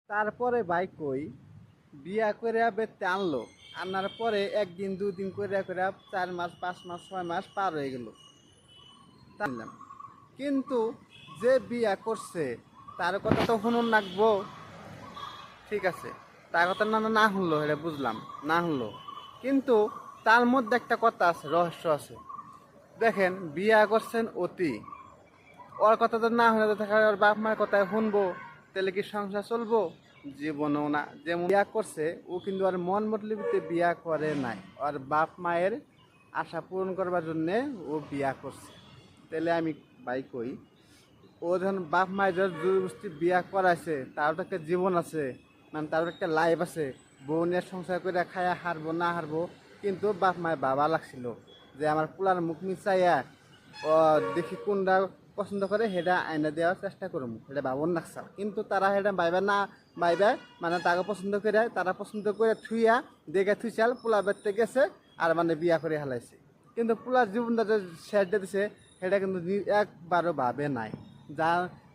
তারপরে ভাই কই বিয়া করে বেতে আনলো, আনার পরে একদিন দুদিন করে করে 4 মাস 5 মাস 6 মাস পার হয়ে গেল। জানলাম কিন্তু যে বিয়া করছে তার কথা তো শুনুন রাখবো। ঠিক আছে, তার কথা না না না শুনলো, এটা বুঝলাম, না শুনলো, কিন্তু তার মধ্যে একটা কথা আছে, রহস্য আছে। দেখেন বিয়া করছেন অতি, ওর কথা তো না শুনে তো থাকা, ওর বাপ মায়ের কথায় শুনবো, তাহলে কি সংসার চলবো? জীবনেও না। যেমন বিয়া করছে, ও কিন্তু আর মন মতলিবিতে বিয়া করে নাই, ওর বাপ মায়ের আশা পূরণ করবার জন্যে ও বিয়া করছে। তাহলে আমি ভাই কই, ও যখন বাপ মায়ের জোরজবস্তি বিয়া করাইছে, তারও তো একটা জীবন আছে, মানে তারও একটা লাইফ আছে। বউ নিয়ে সংসার করে খায়া হারবো না হারবো, কিন্তু বাপ মায়ের বাবা লাগছিল যে আমার পোলার মুখ মিচাইয়া ও দেখি কোনটা পছন্দ করে সেটা আইনা দেওয়ার চেষ্টা করবো, সেটা ভাবন লাগছে। কিন্তু তারা সেটা ভাইবা না, ভাইবা মানে তাকে পছন্দ করে, তারা পছন্দ করে থুইয়া দেখে থুইছাল পোলা বেরতে গেছে আর মানে বিয়া করে হালাইছে। কিন্তু পোলার জীবনটা যে শেষ দিছে সেটা কিন্তু একবারও ভাবে নাই। যা